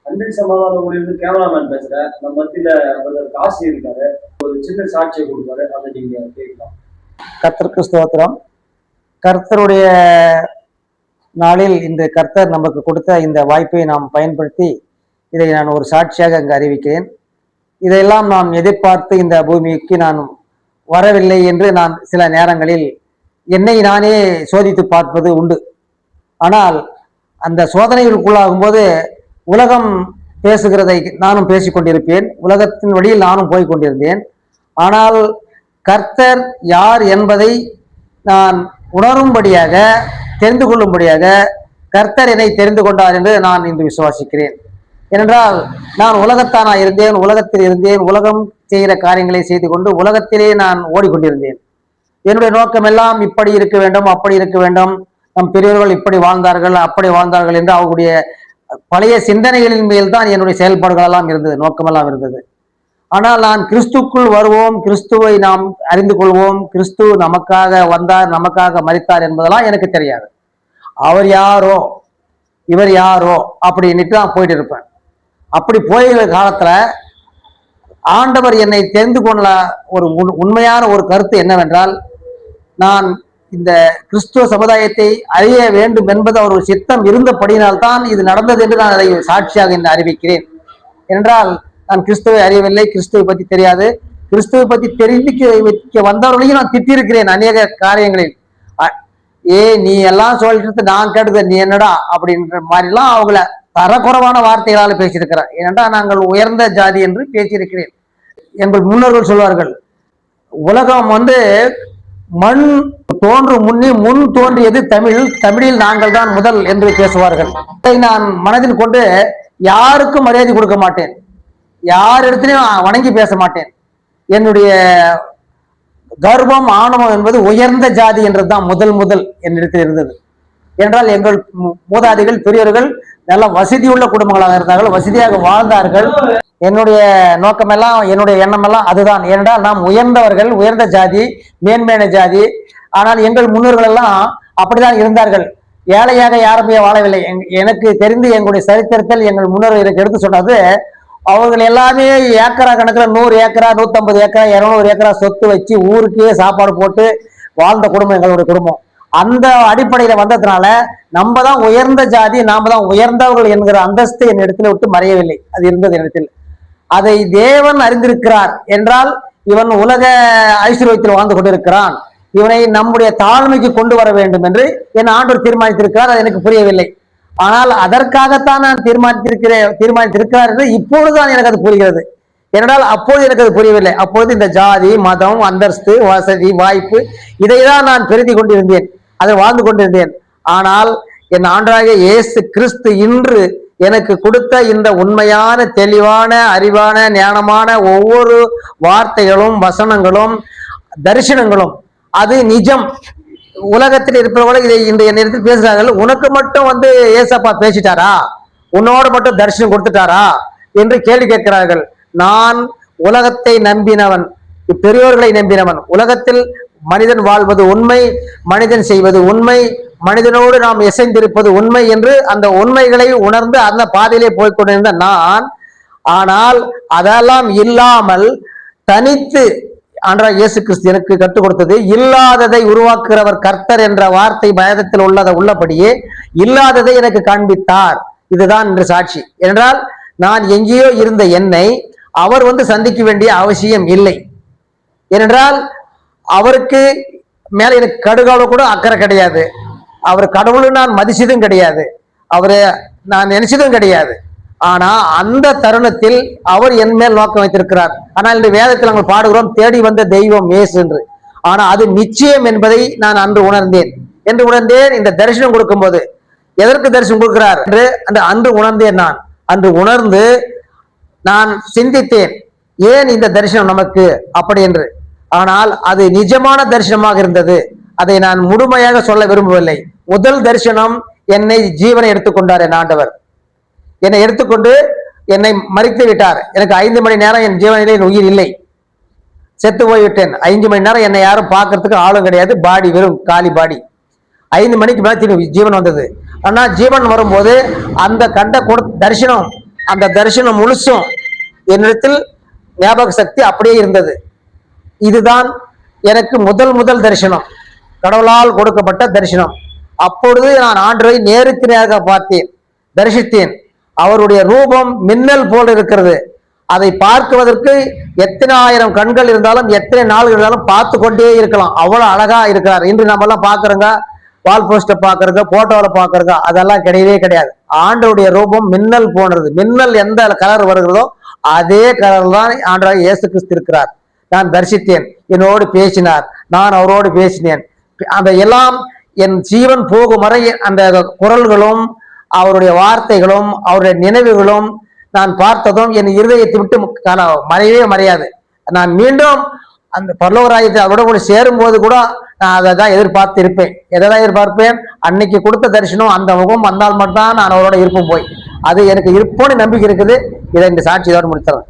அன்பின் சமாதானம் ஊழியர்ந்து கேமராமேன் பேசுறேன். நம்ம மத்தியில காசு இருக்காரு. ஒரு சின்ன சாட்சியை கொடுப்பாரு. அதை நீங்க கேட்கலாம். கர்த்தருக்கு ஸ்தோத்திரம். கர்த்தருடைய நாளில் இந்த கர்த்தர் நமக்கு கொடுத்த இந்த வாய்ப்பை நாம் பயன்படுத்தி இதை நான் ஒரு சாட்சியாக அங்கு அறிவிக்கிறேன். இதையெல்லாம் நான் எதிர்பார்த்து இந்த பூமிக்கு நான் வரவில்லை என்று நான் சில நேரங்களில் என்னை நானே சோதித்து பார்ப்பது உண்டு. ஆனால் அந்த சோதனைகளுக்குள்ளாகும் போது உலகம் பேசுகிறதை நானும் பேசிக்கொண்டிருப்பேன், உலகத்தின் வழியில் நானும் போய் கொண்டிருந்தேன். ஆனால் கர்த்தர் யார் என்பதை நான் உணரும்படியாக, தெரிந்து கொள்ளும்படியாக கர்த்தர் என்னை தெரிந்து கொண்டார் என்று நான் இன்று விசுவாசிக்கிறேன். ஏனென்றால் நான் உலகத்தானா இருந்தேன், உலகத்தில் இருந்தேன், உலகம் செய்கிற காரியங்களை செய்து கொண்டு உலகத்திலே நான் ஓடிக்கொண்டிருந்தேன். என்னுடைய நோக்கம் எல்லாம் இப்படி இருக்க வேண்டும், அப்படி இருக்க வேண்டும், நம் பெரியவர்கள் இப்படி வாழ்ந்தார்கள், அப்படி வாழ்ந்தார்கள் என்று அவர்களுடைய பழைய சிந்தனைகளின் மேல் தான் என்னுடைய செயல்பாடுகள் எல்லாம் இருந்தது, நோக்கமெல்லாம் இருந்தது. ஆனால் நான் கிறிஸ்துக்குள் வருவோம், கிறிஸ்துவை நாம் அறிந்து கொள்வோம், கிறிஸ்து நமக்காக வந்தார், நமக்காக மரித்தார் என்பதெல்லாம் எனக்கு தெரியாது. அவர் யாரோ இவர் யாரோ அப்படின்ட்டு நான் போயிட்டு இருப்பேன். அப்படி போகிற காலத்துல ஆண்டவர் என்னை தெரிந்து கொள்ள ஒரு உண்மையான ஒரு கருத்து என்னவென்றால், நான் இந்த கிறிஸ்துவ சமுதாயத்தை அறிய வேண்டும் என்பது அவர் ஒரு சித்தம் இருந்தபடியினால்தான் இது நடந்தது என்று நான் அதை சாட்சியாக இன்று அறிவிக்கிறேன். என்றால் நான் கிறிஸ்துவை அறியவில்லை, கிறிஸ்துவை பற்றி தெரியாது, கிறிஸ்துவை பற்றி தெரிவிக்க வந்தவர்களையும் நான் திட்டிருக்கிறேன் அநேக காரியங்களில். நீ எல்லாம் சொல்லிட்டு நான் கேட்டது நீ என்னடா அப்படின்ற மாதிரிலாம் அவங்கள தரக்குறைவான வார்த்தைகளால் பேசியிருக்கிறேன். ஏனென்றால் நாங்கள் உயர்ந்த ஜாதி என்று பேசியிருக்கிறேன். எங்கள் முன்னோர்கள் சொல்வார்கள், உலகம் மண் தோன்றும் முன்னே முன் தோன்றியது தமிழ், தமிழில் நாங்கள் தான் முதல் என்று பேசுவார்கள். இதை நான் மனதில் கொண்டு யாருக்கும் மரியாதை கொடுக்க மாட்டேன், யார் இடத்துலையும் வணங்கி பேச மாட்டேன். என்னுடைய கர்வம் ஆணவம் என்பது உயர்ந்த ஜாதி என்றதுதான் முதல் என்னிடத்தில் இருந்தது. என்றால் எங்கள் மூதாதிகள் பெரியவர்கள் நல்ல வசதியுள்ள குடும்பங்களாக இருந்தார்கள், வசதியாக வாழ்ந்தார்கள். என்னுடைய நோக்கமெல்லாம், என்னுடைய எண்ணமெல்லாம் அதுதான். ஏனென்றால் நாம் உயர்ந்தவர்கள், உயர்ந்த ஜாதி, மேன்மையான ஜாதி. ஆனால் எங்கள் முன்னோர்கள் எல்லாம் அப்படிதான் இருந்தார்கள், ஏழையாக யாருமே வாழவில்லை. எனக்கு தெரிந்து எங்களுடைய சரித்திரத்தில் எங்கள் முன்னோர்கள் எனக்கு எடுத்து சொன்னது, அவர்கள் எல்லாமே ஏக்கரா கணக்கில் 100 ஏக்கரா 150 ஏக்கரா 200 ஏக்கரா சொத்து வச்சு ஊருக்கே சாப்பாடு போட்டு வாழ்ந்த குடும்பம் எங்களுடைய குடும்பம். அந்த அடிப்படையில வந்ததுனால நம்ம தான் உயர்ந்த ஜாதி, நாம தான் உயர்ந்தவர்கள் என்கிற அந்தஸ்து என் இடத்துல விட்டு மறையவில்லை, அது இருந்தது இடத்தில். அதை தேவன் அறிந்திருக்கிறார் என்றால், இவன் உலக ஐஸ்வர்யத்தில் வாழ்ந்து கொண்டிருக்கிறான், இவனை நம்முடைய தாழ்மைக்கு கொண்டு வர வேண்டும் என்று என் ஆண்டவர் தீர்மானித்திருக்கிறார். அது எனக்கு புரியவில்லை. ஆனால் அதற்காகத்தான் நான் தீர்மானித்திருக்கிறார் என்று இப்பொழுதுதான் எனக்கு அது புரிகிறது. ஏனென்றால் அப்போது எனக்கு அது புரியவில்லை. அப்பொழுது இந்த ஜாதி, மதம், அந்தஸ்து, வசதி, வாய்ப்பு இதைதான் நான் பெருதி கொண்டிருந்தேன், அதை வாழ்ந்து கொண்டிருந்தேன். ஆனால் என் ஆண்டவராகிய இயேசு கிறிஸ்து இன்று எனக்கு கொடுத்த இந்த உண்மையான, தெளிவான, அறிவான, ஞானமான ஒவ்வொரு வார்த்தைகளும், வசனங்களும், தரிசனங்களும் அது நிஜம். உலகத்தில் இருப்பவர்கள் இதை இன்றைய நேரத்தில் பேசுகிறார்கள், உனக்கு மட்டும் ஏசப்பா பேசிட்டாரா, உன்னோட மட்டும் தரிசனம் கொடுத்துட்டாரா என்று கேள்வி கேட்கிறார்கள். நான் உலகத்தை நம்பினவன், பெரியோர்களை நம்பினவன். உலகத்தில் மனிதன் வாழ்வது உண்மை, மனிதன் செய்வது உண்மை, மனிதனோடு நாம் இசைந்திருப்பது உண்மை என்று அந்த உண்மைகளை உணர்ந்து அந்த பாதையிலே போய்கொண்டிருந்த நான், ஆனால் அதெல்லாம் இல்லாமல் தனித்து ஆண்டவராகிய இயேசு கிறிஸ்து எனக்கு கற்றுக் கொடுத்தது, இல்லாததை உருவாக்குகிறவர் கர்த்தர் என்ற வார்த்தை வேதத்தில் உள்ளபடியே இல்லாததை எனக்கு காண்பித்தார். இதுதான் இன்று சாட்சி. என்றால் நான் எங்கேயோ இருந்த என்னை அவர் சந்திக்க வேண்டிய அவசியம் இல்லை. ஏனென்றால் அவருக்கு மேல எனக்கு கடுகளவு கூட அக்கறை கிடையாது. அவர் கடவுளை நான் மதிச்சதும் கிடையாது, அவரை நான் நினைச்சதும் கிடையாது. ஆனா அந்த தருணத்தில் அவர் என் மேல் நோக்கம் வைத்திருக்கிறார். ஆனால் இந்த வேதத்தில் நாங்கள் பாடுகிறோம், தேடி வந்த தெய்வம் இயேசு என்று. ஆனா அது நிச்சயம் என்பதை நான் அன்று உணர்ந்தேன். இந்த தரிசனம் கொடுக்கும் போது எதற்கு தரிசனம் கொடுக்கிறார் என்று அன்று உணர்ந்தேன். நான் அன்று உணர்ந்து நான் சிந்தித்தேன், ஏன் இந்த தரிசனம் நமக்கு அப்படி என்று. ஆனால் அது நிஜமான தரிசனமாக இருந்தது. அதை நான் முழுமையாக சொல்ல விரும்பவில்லை. முதல் தரிசனம், என்னை ஜீவனை எடுத்துக்கொண்டார் என் ஆண்டவர். என்னை எடுத்துக்கொண்டு என்னை மறித்து விட்டார். எனக்கு 5 மணி நேரம் என் ஜீவனிலே உயிர் இல்லை, செத்து போய்விட்டேன். 5 மணி நேரம் என்னை யாரும் பார்க்கறதுக்கு ஆளும் கிடையாது, பாடி வெறும் காலி பாடி. 5 மணிக்கு மேலே திரும்பி ஜீவன் வந்தது. ஆனா ஜீவன் வரும்போது அந்த கண்ட தரிசனம் அந்த தரிசனம் முழுசும் என்னிடத்தில் ஞாபக சக்தி அப்படியே இருந்தது. இதுதான் எனக்கு முதல் தரிசனம், கடவுளால் கொடுக்கப்பட்ட தரிசனம். அப்பொழுது நான் ஆண்டவரை நேருக்கு நேராக பார்த்தேன், தரிசித்தேன். அவருடைய ரூபம் மின்னல் போல் இருக்கிறது. அதை பார்க்குவதற்கு எத்தனை ஆயிரம் கண்கள் இருந்தாலும் எத்தனை நாள்கள் இருந்தாலும் பார்த்து கொண்டே இருக்கலாம், அவ்வளவு அழகா இருக்கிறார். இன்று நம்ம எல்லாம் பாக்குறோங்க, வால் போஸ்டர் பாக்குறங்க, போட்டோவில் பாக்குறங்க, அதெல்லாம் கிடையவே கிடையாது. ஆண்டவருடைய ரூபம் மின்னல் போன்றது. மின்னல் எந்த கலர் வருகிறதோ அதே கலர் தான் ஆண்டவர் இயேசு கிறிஸ்து இருக்கிறார். நான் தரிசித்தேன், என்னோடு பேசினார், நான் அவரோடு பேசினேன். அந்த எல்லாம் என் ஜீவன் போகும் வரை அந்த குரல்களும் அவருடைய வார்த்தைகளும் அவருடைய நினைவுகளும் நான் பார்த்ததும் என் இருதயத்தை விட்டு மறையவே மறையாது. நான் மீண்டும் அந்த பரலோக ராஜ்யத்தை அவரோட கூட சேரும் போது கூட நான் அதை தான் எதிர்பார்த்து இருப்பேன். எதை தான் எதிர்பார்ப்பேன்? அன்னைக்கு கொடுத்த தரிசனம், அந்த முகம் வந்தால் மட்டும்தான் நான் அவரோட இருப்போம் போய். அது எனக்கு இருப்போன்னு நம்பிக்கை இருக்குது. இதை இந்த சாட்சியோடு முடித்தேன்.